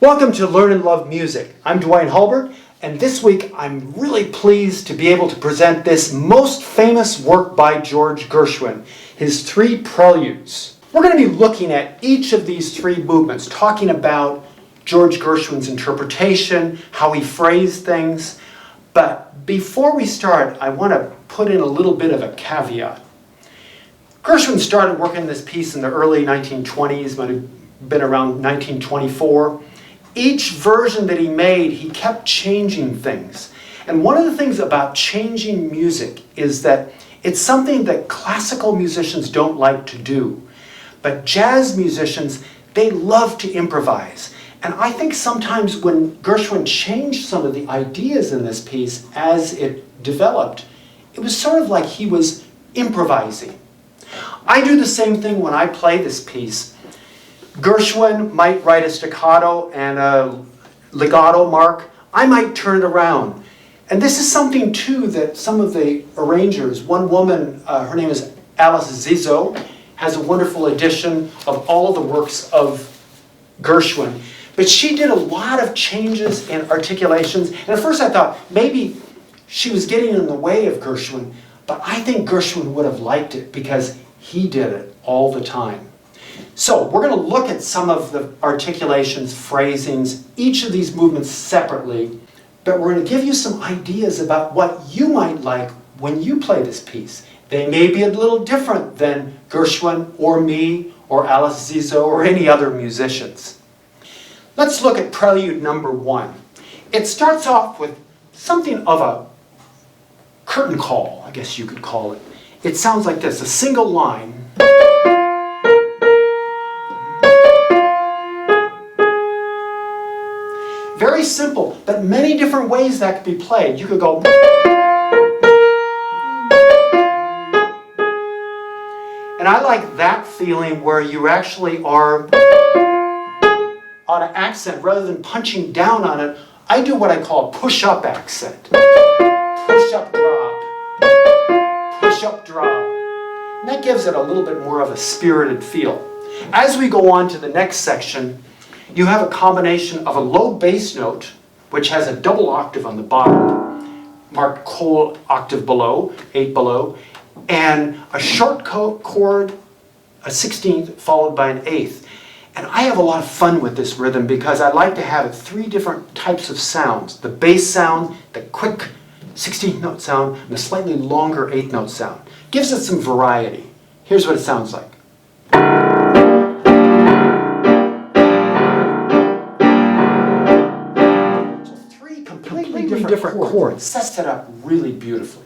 Welcome to Learn and Love Music. I'm Duane Hulbert, and this week I'm really pleased to be able to present this most famous work by George Gershwin, his three Preludes. We're going to be looking at each of these three movements, talking about George Gershwin's interpretation, how he phrased things. But before we start, I want to put in a little bit of a caveat. Gershwin started working this piece in the early 1920s, might have been around 1924. Each version that he made, he kept changing things. And one of the things about changing music is that it's something that classical musicians don't like to do. But jazz musicians, they love to improvise. And I think sometimes when Gershwin changed some of the ideas in this piece as it developed, it was sort of like he was improvising. I do the same thing when I play this piece. Gershwin might write a staccato and a legato mark. I might turn it around. And this is something, too, that some of the arrangers, one woman, her name is Alice Zizzo, has a wonderful edition of all of the works of Gershwin. But she did a lot of changes and articulations. And at first I thought maybe she was getting in the way of Gershwin. But I think Gershwin would have liked it because he did it all the time. So we're going to look at some of the articulations, phrasings, each of these movements separately, but we're going to give you some ideas about what you might like when you play this piece. They may be a little different than Gershwin or me or Alice Zizzo or any other musicians. Let's look at Prelude number 1. It starts off with something of a curtain call, I guess you could call it. It sounds like this, a single line. Very simple, but many different ways that could be played. You could go. And I like that feeling where you actually are on an accent rather than punching down on it. I do what I call a push-up accent. Push-up, drop. Push-up, drop. And that gives it a little bit more of a spirited feel. As we go on to the next section, you have a combination of a low bass note, which has a double octave on the bottom, marked whole octave below, 8 below, and a short chord, a 16th, followed by an 8th. And I have a lot of fun with this rhythm because I like to have 3 different types of sounds. The bass sound, the quick 16th note sound, and a slightly longer 8th note sound. Gives it some variety. Here's what it sounds like. Different chords. Sets it up really beautifully.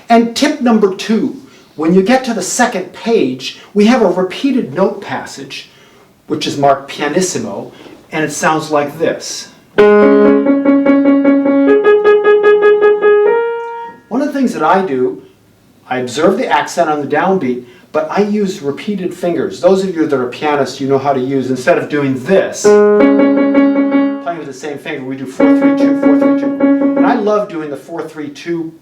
And tip number 2, when you get to the second page, we have a repeated note passage, which is marked pianissimo, and it sounds like this. One of the things that I do, I observe the accent on the downbeat, but I use repeated fingers. Those of you that are pianists, you know how to use, instead of doing this, playing with the same finger, we do 4-3-2, 4-3-2. And I love doing the 4-3-2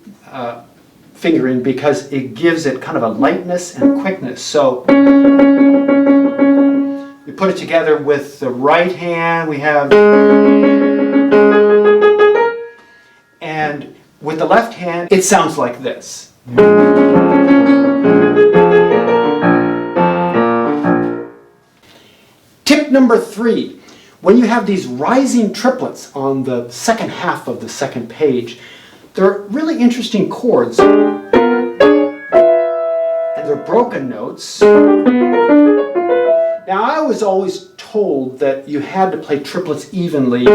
fingering because it gives it kind of a lightness and quickness. So we put it together with the right hand, we have, and with the left hand, it sounds like this. Tip number 3. When you have these rising triplets on the second half of the second page, they're really interesting chords. And they're broken notes. Now, I was always told that you had to play triplets evenly.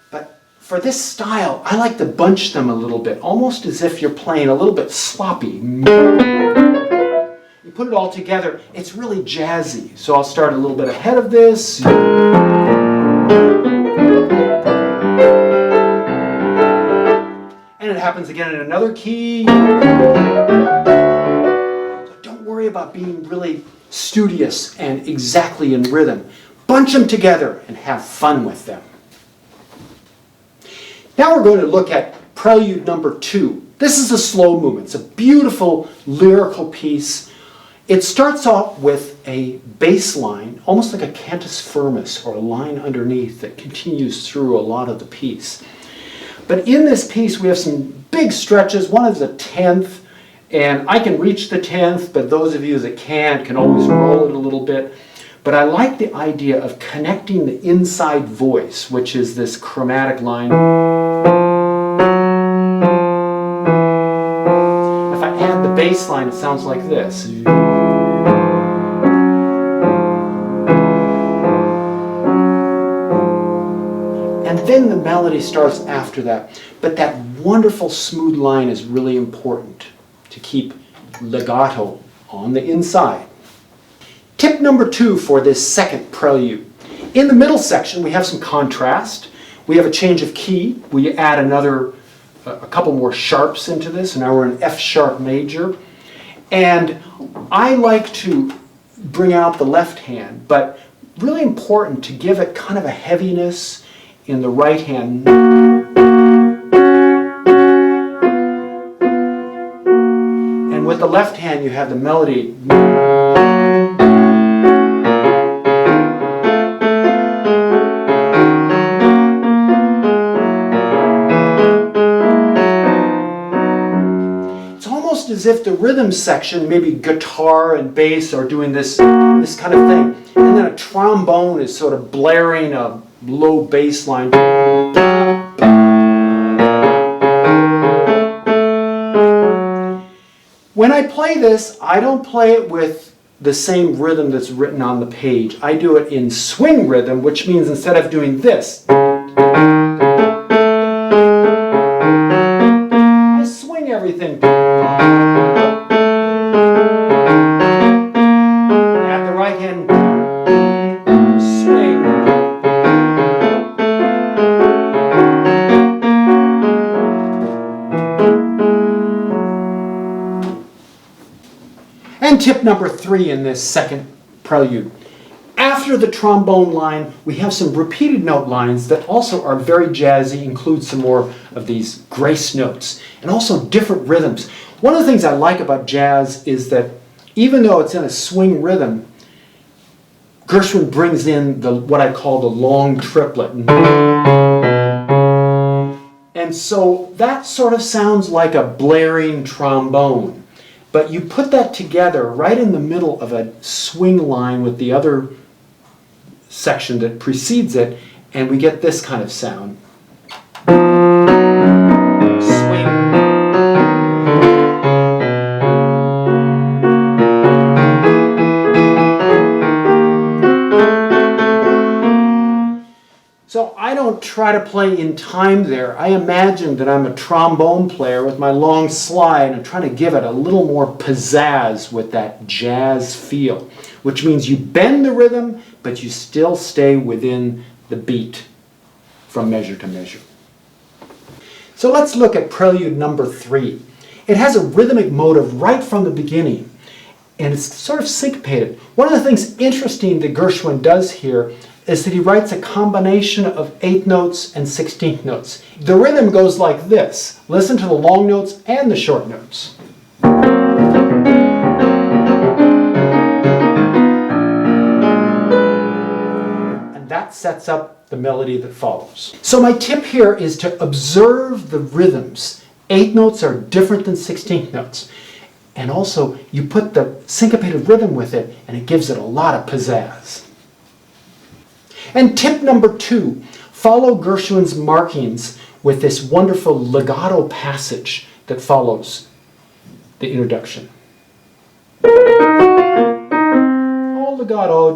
But for this style, I like to bunch them a little bit, almost as if you're playing a little bit sloppy. You put it all together, it's really jazzy. So I'll start a little bit ahead of this. And it happens again in another key. So don't worry about being really studious and exactly in rhythm. Bunch them together and have fun with them. Now we're going to look at Prelude number 2. This is a slow movement. It's a beautiful lyrical piece. It starts off with a bass line, almost like a cantus firmus, or a line underneath that continues through a lot of the piece. But in this piece we have some big stretches. One is a 10th, and I can reach the 10th, but those of you that can't can always roll it a little bit. But I like the idea of connecting the inside voice, which is this chromatic line. If I add the bass line, it sounds like this. And then the melody starts after that. But that wonderful smooth line is really important to keep legato on the inside. Tip number 2 for this second prelude. In the middle section we have some contrast. We have a change of key. We add a couple more sharps into this, and now we're in F sharp major. And I like to bring out the left hand, but really important to give it kind of a heaviness in the right hand. And with the left hand you have the melody. It's almost as if the rhythm section, maybe guitar and bass, are doing this kind of thing. And then a trombone is sort of blaring a low bass line. When I play this, I don't play it with the same rhythm that's written on the page. I do it in swing rhythm, which means instead of doing this, I swing everything. Add the right hand, swing. And tip number 3 in this second prelude. After the trombone line, we have some repeated note lines that also are very jazzy, include some more of these grace notes, and also different rhythms. One of the things I like about jazz is that even though it's in a swing rhythm, Gershwin brings in what I call the long triplet. And so that sort of sounds like a blaring trombone. But you put that together right in the middle of a swing line with the other section that precedes it, and we get this kind of sound. Swing. So I don't try to play in time there. I imagine that I'm a trombone player with my long slide and trying to give it a little more pizzazz with that jazz feel, which means you bend the rhythm, but you still stay within the beat from measure to measure. So let's look at Prelude number 3. It has a rhythmic motive right from the beginning, and it's sort of syncopated. One of the things interesting that Gershwin does here is that he writes a combination of 8th notes and 16th notes. The rhythm goes like this. Listen to the long notes and the short notes. And that sets up the melody that follows. So my tip here is to observe the rhythms. 8th notes are different than 16th notes. And also, you put the syncopated rhythm with it, and it gives it a lot of pizzazz. And tip number 2, follow Gershwin's markings with this wonderful legato passage that follows the introduction. All legato.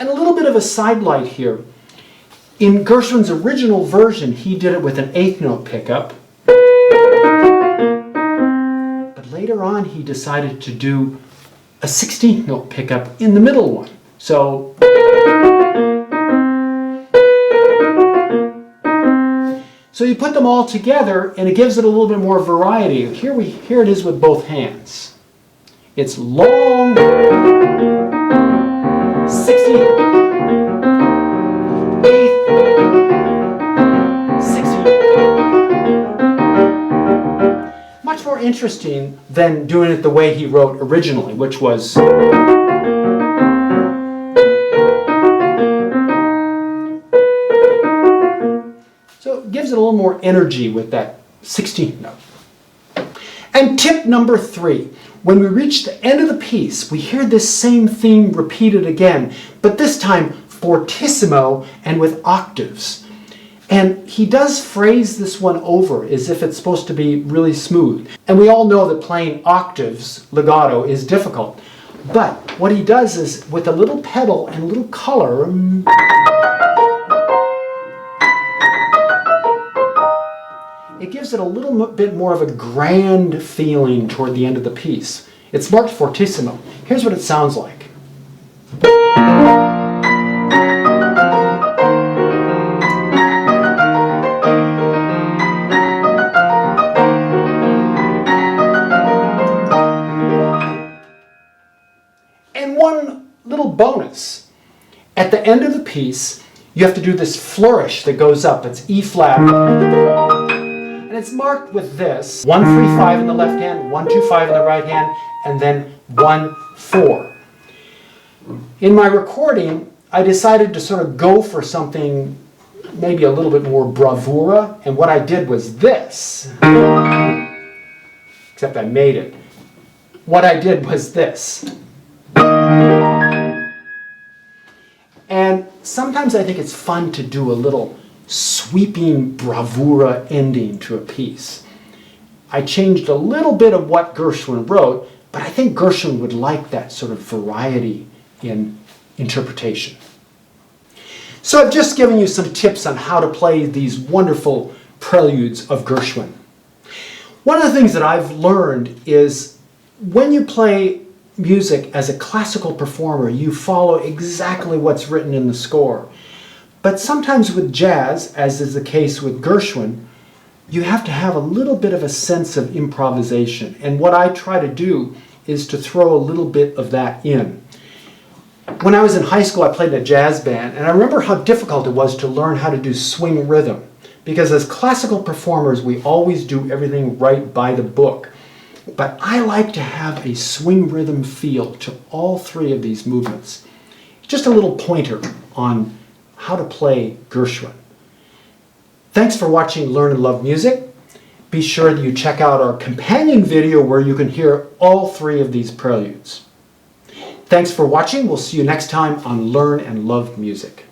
And a little bit of a sidelight here. In Gershwin's original version, he did it with an 8th note pickup. But later on, he decided to do a 16th note pickup in the middle one. So you put them all together and it gives it a little bit more variety. Here it is with both hands. It's long 16th, 8th, 16th. Much more more interesting than doing it the way he wrote originally, which was... So it gives it a little more energy with that 16th note. And tip number 3. When we reach the end of the piece, we hear this same theme repeated again, but this time fortissimo and with octaves. And he does phrase this one over as if it's supposed to be really smooth. And we all know that playing octaves, legato, is difficult. But what he does is, with a little pedal and a little color, it gives it a little bit more of a grand feeling toward the end of the piece. It's marked fortissimo. Here's what it sounds like. And one little bonus. At the end of the piece, you have to do this flourish that goes up. It's E flat. And it's marked with this 1, 3, 5 in the left hand, 1, 2, 5 in the right hand, and then 1, 4. In my recording, I decided to sort of go for something maybe a little bit more bravura, and what I did was this. Except I made it. What I did was this. And sometimes I think it's fun to do a little sweeping bravura ending to a piece. I changed a little bit of what Gershwin wrote, but I think Gershwin would like that sort of variety in interpretation. So I've just given you some tips on how to play these wonderful preludes of Gershwin. One of the things that I've learned is when you play music as a classical performer, you follow exactly what's written in the score. But sometimes with jazz, as is the case with Gershwin, you have to have a little bit of a sense of improvisation. And what I try to do is to throw a little bit of that in. When I was in high school, I played in a jazz band, and I remember how difficult it was to learn how to do swing rhythm. Because as classical performers, we always do everything right by the book. But I like to have a swing rhythm feel to all 3 of these movements. Just a little pointer on how to play Gershwin. Thanks for watching Learn and Love Music. Be sure that you check out our companion video where you can hear all 3 of these preludes. Thanks for watching. We'll see you next time on Learn and Love Music.